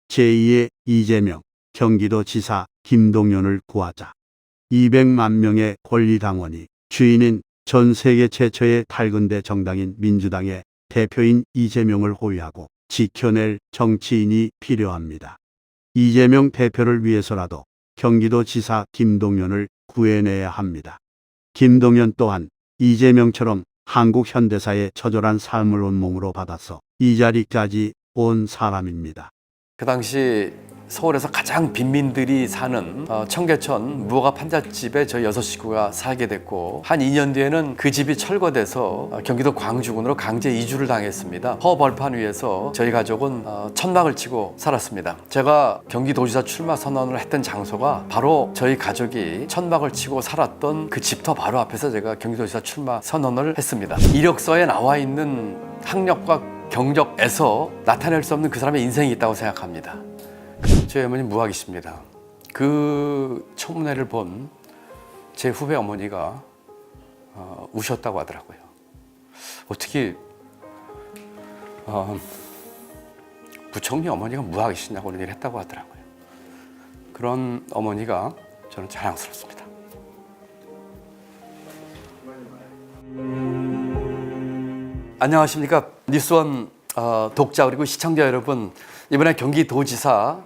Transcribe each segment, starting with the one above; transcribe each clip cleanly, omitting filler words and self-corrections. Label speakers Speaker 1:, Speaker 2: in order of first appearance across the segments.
Speaker 1: 제2의 이재명, 경기도지사 김동연을 구하자. 200만 명의 권리당원이 주인인 전 세계 최초의 탈근대 정당인 민주당의 대표인 이재명을 호위하고 지켜낼 정치인이 필요합니다. 이재명 대표를 위해서라도 경기도지사 김동연을 구해내야 합니다. 김동연 또한 이재명처럼 한국 현대사의 처절한 삶을 온몸으로 받아서 이 자리까지 온 사람입니다.
Speaker 2: 그 당시 서울에서 가장 빈민들이 사는 청계천 무허가 판잣집에 저희 6식구가 살게 됐고, 한 2년 뒤에는 그 집이 철거돼서 경기도 광주군으로 강제 이주를 당했습니다. 허벌판 위에서 저희 가족은 천막을 치고 살았습니다. 제가 경기도지사 출마 선언을 했던 장소가 바로 저희 가족이 천막을 치고 살았던 그 집터 바로 앞에서 제가 경기도지사 출마 선언을 했습니다. 이력서에 나와 있는 학력과 경력에서 나타낼 수 없는 그 사람의 인생이 있다고 생각합니다. 저희 어머니 무학이십니다. 그 청문회를 본 제 후배 어머니가 우셨다고 하더라고요. 어떻게 부총리 어머니가 무학이시냐고 그런 얘기를 했다고 하더라고요. 그런 어머니가 저는 자랑스럽습니다. 안녕하십니까, 뉴스원 독자 그리고 시청자 여러분. 이번에 경기도지사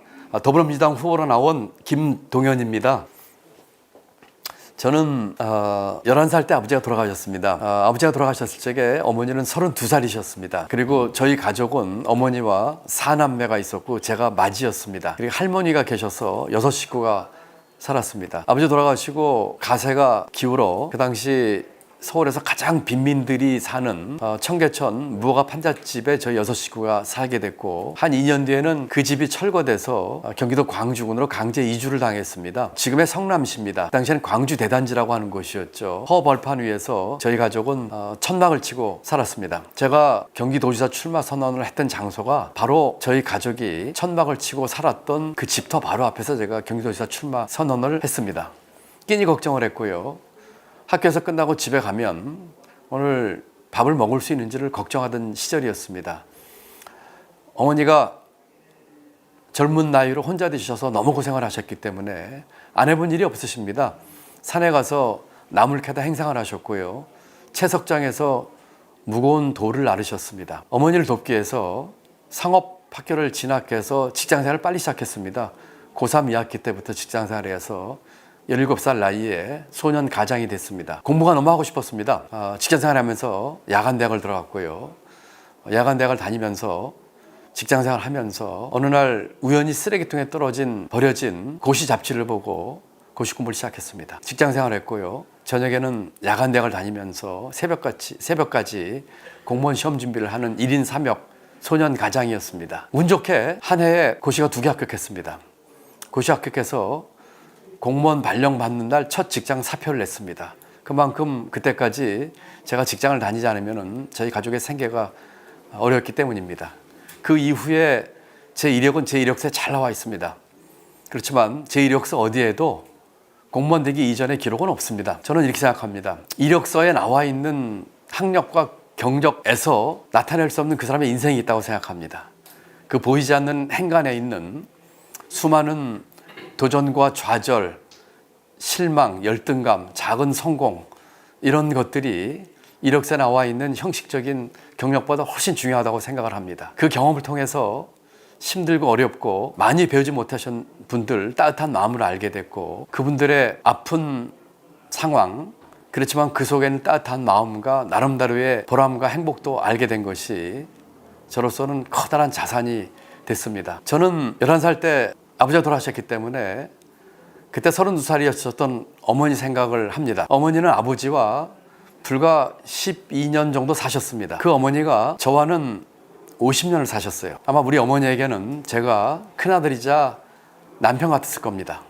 Speaker 2: 더불어민주당 후보로 나온 김동연입니다. 저는 11살 때 아버지가 돌아가셨습니다. 아버지가 돌아가셨을 적에 어머니는 32살이셨습니다. 그리고 저희 가족은 어머니와 4남매가 있었고 제가 맏이었습니다. 그리고 할머니가 계셔서 6식구가 살았습니다. 아버지 돌아가시고 가세가 기울어 그 당시 서울에서 가장 빈민들이 사는 청계천 무허가 판잣집에 저희 6식구가 살게 됐고, 한 2년 뒤에는 그 집이 철거돼서 경기도 광주군으로 강제 이주를 당했습니다. 지금의 성남시입니다. 그 당시에는 광주 대단지라고 하는 곳이었죠. 허벌판 위에서 저희 가족은 천막을 치고 살았습니다. 제가 경기도지사 출마 선언을 했던 장소가 바로 저희 가족이 천막을 치고 살았던 그 집터 바로 앞에서 제가 경기도지사 출마 선언을 했습니다. 끼니 걱정을 했고요. 학교에서 끝나고 집에 가면 오늘 밥을 먹을 수 있는지를 걱정하던 시절이었습니다. 어머니가 젊은 나이로 혼자 되셔서 너무 고생을 하셨기 때문에 안 해본 일이 없으십니다. 산에 가서 나무를 캐다 행상을 하셨고요. 채석장에서 무거운 돌을 나르셨습니다. 어머니를 돕기 위해서 상업학교를 진학해서 직장생활을 빨리 시작했습니다. 고3 2학기 때부터 직장생활을 해서 17살 나이에 소년 가장이 됐습니다. 공부가 너무 하고 싶었습니다. 직장생활 하면서 야간대학을 들어갔고요. 야간대학을 다니면서 직장생활 하면서 어느 날 우연히 쓰레기통에 버려진 고시 잡지를 보고 고시 공부를 시작했습니다. 직장생활 했고요. 저녁에는 야간대학을 다니면서 새벽까지 공무원 시험 준비를 하는 1인 3역 소년 가장이었습니다. 운 좋게 한 해에 고시가 2개 합격했습니다. 고시 합격해서 공무원 발령 받는 날 첫 직장 사표를 냈습니다. 그만큼 그때까지 제가 직장을 다니지 않으면 저희 가족의 생계가 어렵기 때문입니다. 그 이후에 제 이력은 제 이력서에 잘 나와 있습니다. 그렇지만 제 이력서 어디에도 공무원 되기 이전의 기록은 없습니다. 저는 이렇게 생각합니다. 이력서에 나와 있는 학력과 경력에서 나타낼 수 없는 그 사람의 인생이 있다고 생각합니다. 그 보이지 않는 행간에 있는 수많은 도전과 좌절, 실망, 열등감, 작은 성공, 이런 것들이 이력서에 나와 있는 형식적인 경력보다 훨씬 중요하다고 생각을 합니다. 그 경험을 통해서 힘들고 어렵고 많이 배우지 못하신 분들 따뜻한 마음을 알게 됐고, 그분들의 아픈 상황, 그렇지만 그 속에는 따뜻한 마음과 나름대로의 보람과 행복도 알게 된 것이 저로서는 커다란 자산이 됐습니다. 저는 11살 때 아버지가 돌아가셨기 때문에 그때 32살이었던 어머니 생각을 합니다. 어머니는 아버지와 불과 12년 정도 사셨습니다. 그 어머니가 저와는 50년을 사셨어요. 아마 우리 어머니에게는 제가 큰아들이자 남편 같았을 겁니다.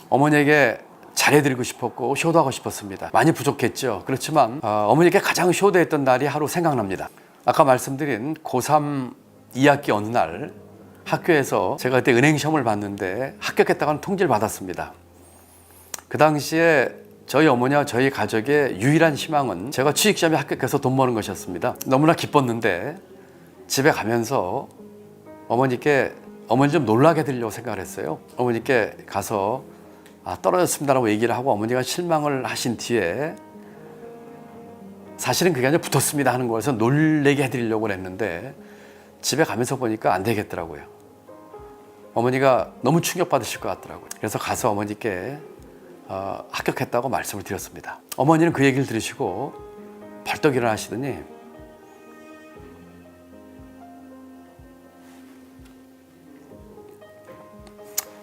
Speaker 2: 어머니에게 잘해드리고 싶었고 효도하고 싶었습니다. 많이 부족했죠. 그렇지만 어머니에게 가장 효도했던 날이 하루 생각납니다. 아까 말씀드린 고3 2학기 어느 날 학교에서 제가 그때 은행 시험을 봤는데 합격했다고 하는 통지를 받았습니다. 그 당시에 저희 어머니와 저희 가족의 유일한 희망은 제가 취직시험에 합격해서 돈 버는 것이었습니다. 너무나 기뻤는데 집에 가면서 어머니께 어머니 좀 놀라게 해드리려고 생각을 했어요. 어머니께 가서 떨어졌습니다라고 얘기를 하고 어머니가 실망을 하신 뒤에 사실은 그게 아니라 붙었습니다 하는 거에서 놀래게 해드리려고 했는데 집에 가면서 보니까 안 되겠더라고요. 어머니가 너무 충격받으실 것 같더라고요. 그래서 가서 어머니께 합격했다고 말씀을 드렸습니다. 어머니는 그 얘기를 들으시고 벌떡 일어나시더니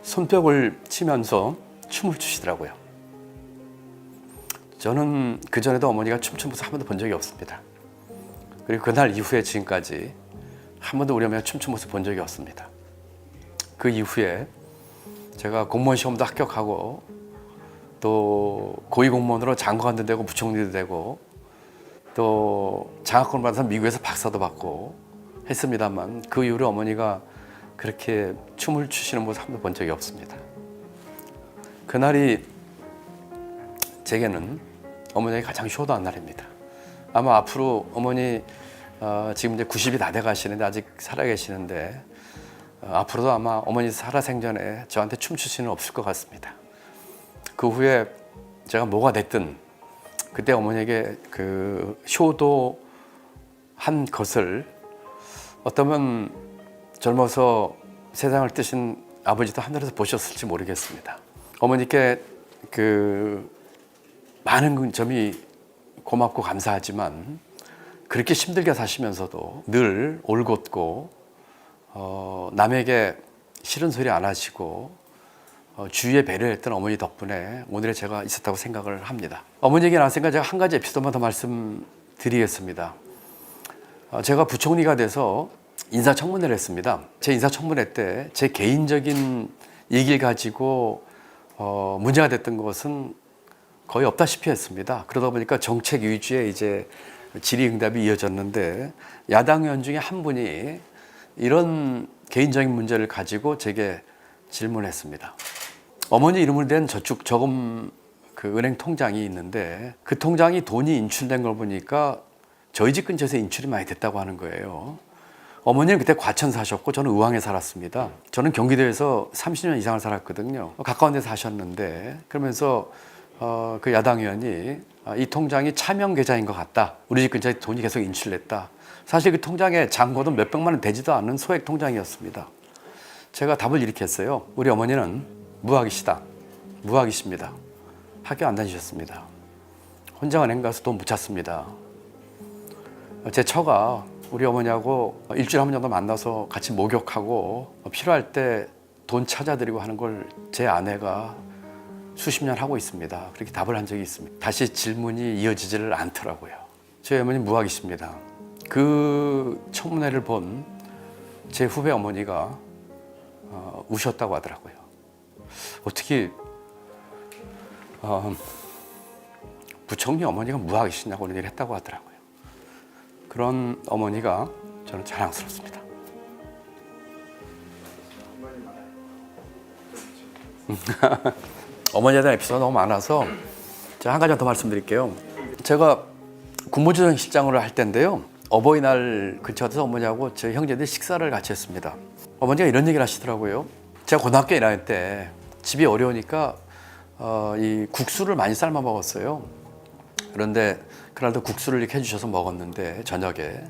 Speaker 2: 손뼉을 치면서 춤을 추시더라고요. 저는 그전에도 어머니가 춤춘 모습 한 번도 본 적이 없습니다. 그리고 그날 이후에 지금까지 한 번도 우리 어머니가 춤춘 모습 본 적이 없습니다. 그 이후에 제가 공무원 시험도 합격하고 또 고위공무원으로 장관도 되고 부총리도 되고 또 장학금을 받아서 미국에서 박사도 받고 했습니다만 그 이후로 어머니가 그렇게 춤을 추시는 모습 한 번도 본 적이 없습니다. 그날이 제게는 어머니에게 가장 효도한 날입니다. 아마 앞으로 어머니 지금 이제 90이 다 돼 가시는데 아직 살아계시는데 앞으로도 아마 어머니 살아생전에 저한테 춤추시는 없을 것 같습니다. 그 후에 제가 뭐가 됐든 그때 어머니에게 그 효도한 것을 어쩌면 젊어서 세상을 뜨신 아버지도 하늘에서 보셨을지 모르겠습니다. 어머니께 그 많은 점이 고맙고 감사하지만 그렇게 힘들게 사시면서도 늘 올곧고 남에게 싫은 소리 안 하시고 주위에 배려했던 어머니 덕분에 오늘의 제가 있었다고 생각을 합니다. 어머니 얘기 나왔으니까 제가 한 가지 에피소드만 더 말씀드리겠습니다. 제가 부총리가 돼서 인사청문회를 했습니다. 제 인사청문회 때 제 개인적인 얘기를 가지고 문제가 됐던 것은 거의 없다시피 했습니다. 그러다 보니까 정책 위주의 이제 질의응답이 이어졌는데 야당 의원 중에 한 분이 이런 개인적인 문제를 가지고 제게 질문했습니다. 어머니 이름으로 된 저축저금 그 은행 통장이 있는데 그 통장이 돈이 인출된 걸 보니까 저희 집 근처에서 인출이 많이 됐다고 하는 거예요. 어머니는 그때 과천 사셨고 저는 의왕에 살았습니다. 저는 경기도에서 30년 이상을 살았거든요. 가까운 데 사셨는데 그러면서 그 야당 의원이 이 통장이 차명 계좌인 것 같다. 우리 집 근처에 돈이 계속 인출됐다. 사실 그 통장에 잔고도 몇백만 원 되지도 않은 소액 통장이었습니다. 제가 답을 이렇게 했어요. 우리 어머니는 무학이시다. 무학이십니다. 학교 안 다니셨습니다. 혼자 은행 가서 돈 못 찾습니다. 제 처가 우리 어머니하고 일주일에 한 번 정도 만나서 같이 목욕하고 필요할 때 돈 찾아드리고 하는 걸 제 아내가 수십 년 하고 있습니다. 그렇게 답을 한 적이 있습니다. 다시 질문이 이어지지를 않더라고요. 저희 어머니 무학이십니다. 그 청문회를 본 제 후배 어머니가 우셨다고 하더라고요. 어떻게 부총리 어머니가 무학이시냐고 그런 얘기를 했다고 하더라고요. 그런 어머니가 저는 자랑스럽습니다. 어머니에 대한 에피소드가 너무 많아서 제가 한 가지 더 말씀드릴게요. 제가 국무조정실장으로 할 때인데요. 어버이날 근처에서 어머니하고 제 형제들이 식사를 같이 했습니다. 어머니가 이런 얘기를 하시더라고요. 제가 고등학교 1학년 때 집이 어려우니까 이 국수를 많이 삶아 먹었어요. 그런데 그날도 국수를 이렇게 해주셔서 먹었는데 저녁에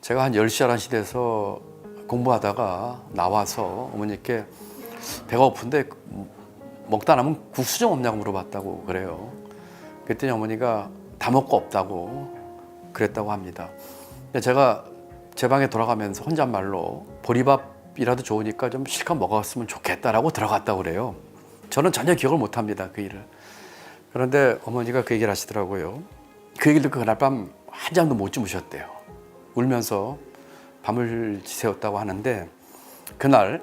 Speaker 2: 제가 한 10시, 11시 돼서 공부하다가 나와서 어머니께 배가 고픈데 먹다 남은 국수 좀 없냐고 물어봤다고 그래요. 그랬더니 어머니가 다 먹고 없다고 그랬다고 합니다. 제가 제 방에 돌아가면서 혼잣말로 보리밥이라도 좋으니까 좀 실컷 먹었으면 좋겠다라고 들어갔다고 그래요. 저는 전혀 기억을 못합니다, 그 일을. 그런데 어머니가 그 얘기를 하시더라고요. 그 얘기를 듣고 그날 밤 한잠도 못 주무셨대요. 울면서 밤을 지새웠다고 하는데 그날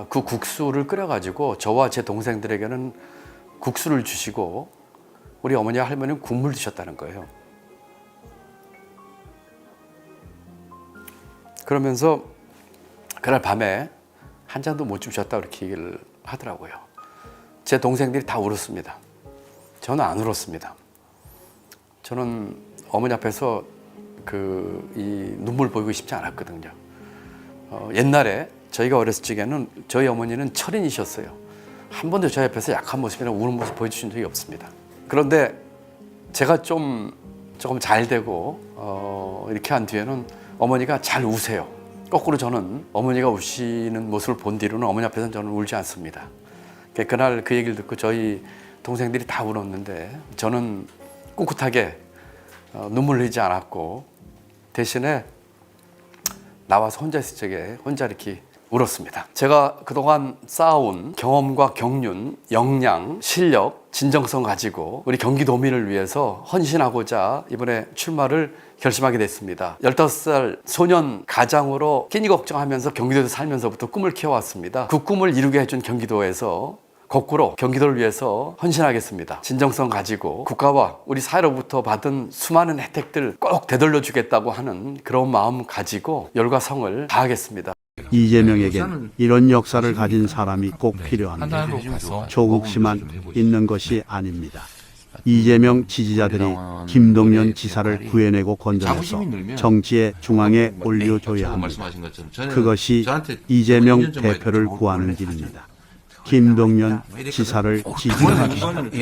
Speaker 2: 그 국수를 끓여가지고 저와 제 동생들에게는 국수를 주시고 우리 어머니와 할머니는 국물 드셨다는 거예요. 그러면서 그날 밤에 한 잔도 못 주무셨다 그렇게 얘기를 하더라고요. 제 동생들이 다 울었습니다. 저는 안 울었습니다. 저는 어머니 앞에서 이 눈물 보이고 싶지 않았거든요. 옛날에 저희가 어렸을 적에는 저희 어머니는 철인이셨어요. 한 번도 저희 앞에서 약한 모습이나 우는 모습 보여주신 적이 없습니다. 그런데 제가 조금 잘 되고 이렇게 한 뒤에는 어머니가 잘 우세요. 거꾸로 저는 어머니가 우시는 모습을 본 뒤로는 어머니 앞에서는 저는 울지 않습니다. 그날 그 얘기를 듣고 저희 동생들이 다 울었는데 저는 꿋꿋하게 눈물 흘리지 않았고 대신에 나와서 혼자 있을 적에 혼자 이렇게 울었습니다. 제가 그동안 쌓아온 경험과 경륜, 역량, 실력, 진정성 가지고 우리 경기도민을 위해서 헌신하고자 이번에 출마를 결심하게 됐습니다. 15살 소년 가장으로 끼니 걱정하면서 경기도에서 살면서부터 꿈을 키워왔습니다. 그 꿈을 이루게 해준 경기도에서 거꾸로 경기도를 위해서 헌신하겠습니다. 진정성 가지고 국가와 우리 사회로부터 받은 수많은 혜택들 꼭 되돌려 주겠다고 하는 그런 마음 가지고 열과 성을 다하겠습니다.
Speaker 1: 이재명에겐 이런 역사를 가진 사람이 꼭 필요한데 조국시만 있는 것이 아닙니다. 이재명 지지자들이 김동연 지사를 구해내고 건져내서 정치의 중앙에 올려줘야 합니다. 그것이 이재명 대표를 구하는 길입니다. 김동연 지사를 지지합니다.